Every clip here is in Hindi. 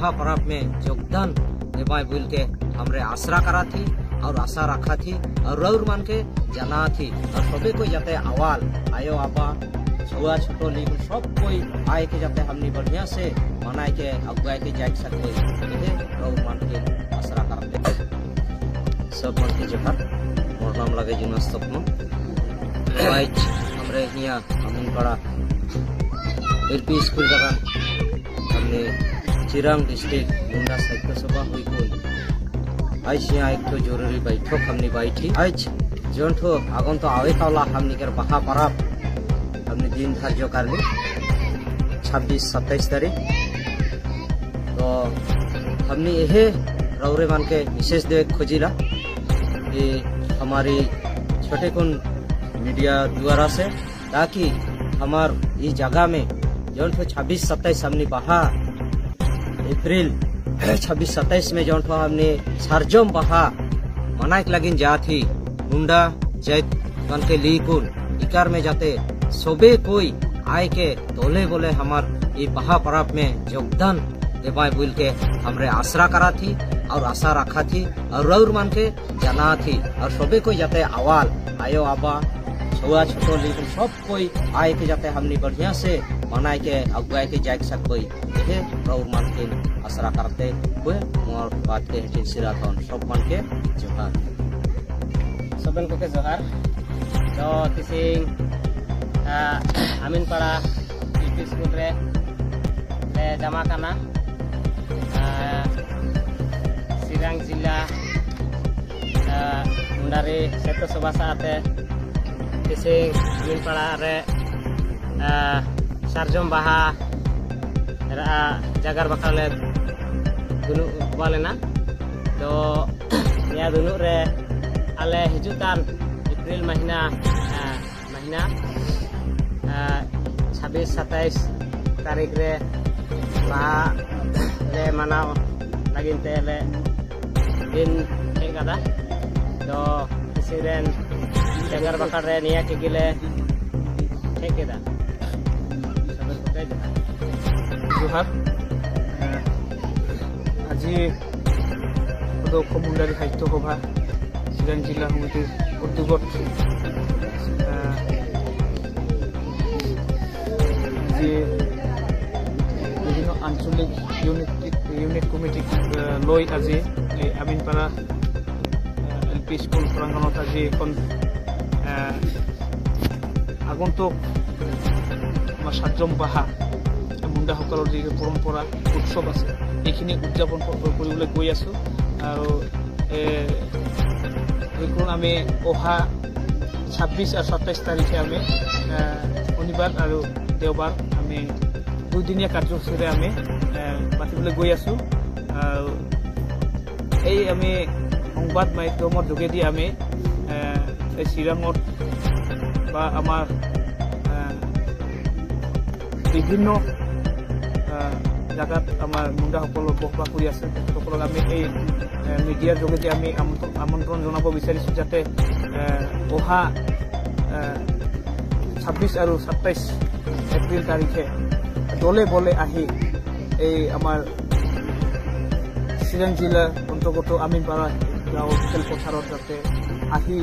महापर्व में योगदान देवाई बोल के हमरे आसरा करा थी और आशा रखा थी और रौर मान के जाना थी और सभी को जाते आवाल आयो आबा छुआ छोटो लीग सब कोई आए के जाते हमने बढ़िया से मनाए के अगुआ के जाए सको रौर मान के आसरा करते सब मन के जोहार मोर नाम लगे जुनस स्वप्न आज हमरे हिया अमीन पड़ा एलपी स्कूल जगह हमने चिरांग डिस्ट्रिक्ट मुंडा साहित्य सभा हुई को आज यहाँ एक तो जरूरी बैठक हमने बैठी आज जोन ठो आगन तो आवे तावला हमने कर बहा परब हमने दिन धार्य कर ली 26-27 तारीख तो हमने यह रौरे मान के विशेष देख खोजिला कि हमारी छोटे कौन मीडिया द्वारा से ताकि हमार इस जगह में जोन ठो 26-27 हमने बहा अप्रैल 26-27 में जोन ठो हमने सरजम बहा मनाइक लगिन जा थी मुंडा जैत बन के लीकुन इकार में जाते सोबे कोई आए के तोले बोले हमार ये बहा पर्व में योगदान देवाई बोल के हमरे आसरा करा थी और आशा रखा थी और रौर मान के जाना थी और सोबे कोई जाते आवाल आयो आबा छुआ छोटो लीग सब कोई आए के जाते हमने बढ़िया से मनाए के अगुआ के जाए सको रौर मान के आसरा करते हुए मोर बात के हेटिन सिरा थन सब मान के जोहार सबन को के जोहार तो किसी अमीन पड़ा एलपी स्कूल रे ले जमा करना चिरांग जिला मुंडारी सेतो सभा साथे किसी अमीन पड़ा रे सरजम बाहा जगार बकले दुनु बालेना तो या दुनु रे आले हिजुकान अप्रैल महीना 26-27 तारीख रे बाहा ले मनाव लगिन ते ले दिन हेग कदा तो किसी रेन जगार बकल रे निया के गिले हेग केदा सबन को के जोहार আজি मुंडारी साहित्य सभा चिरां जिला समितिर उद्योगत বিভিন্ন आंचलिक यूनिट कमिटी लई আজি आमीनपाड़ा एलपी स्कूल प्रांगणत আজি এখন আগন্তুক আমার সাতজন বাহা मुंडा सकलोर जी परम्परा उत्सव আছে এইখিনি উদযাপন কৰিবলৈ গৈ আছো আৰু এইখন আমি অহা 26 আৰু 27 তাৰিখে আমি শনিবাৰ আৰু দেওবাৰ আমি দুদিনীয়া কাৰ্যসূচীৰে আমি পাতিবলৈ গৈ আছো আৰু এই আমি সংবাদ মাধ্যমৰ যোগেদি আমি এই চিৰাঙত বা আমাৰ বিভিন্ন জায়গাত আমার মুন্ডা সকল বসবাস কৰি আছে সকলক আমি এই মিডিয়াৰ যোগেদি আমি আমন্ত্ৰণ জনাব বিচাৰিছো যাতে অহা 26 আৰু 27 এপ্ৰিল তাৰিখে দলে বলে আহি এই আমাৰ চিৰাং জিলাৰ অন্তৰ্গত আমিনপাৰা গাঁৱৰ খেলপথাৰত যাতে আহি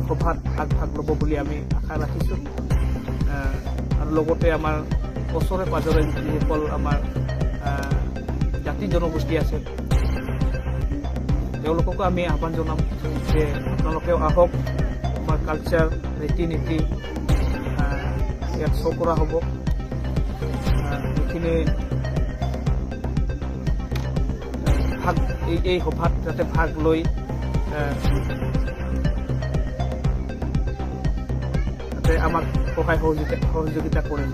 সভাত আগভাগ ল'ব বুলি আমি আশা ৰাখিছো আৰু লগতে আমাৰ ওচৰে পাজৰে যিসকল আমাৰ জাতি জনগোষ্ঠী আছে তেওঁলোককো আমি আহ্বান জনাম যে আপোনালোকেও আহক আমাৰ কালচাৰ ৰীতি নীতি ইয়াত শ্ব' কৰা হ'ব এইখিনি ভাগ এই সভাত যাতে ভাগ লৈ যাতে আমাক সহায় সহযোগিতা কৰে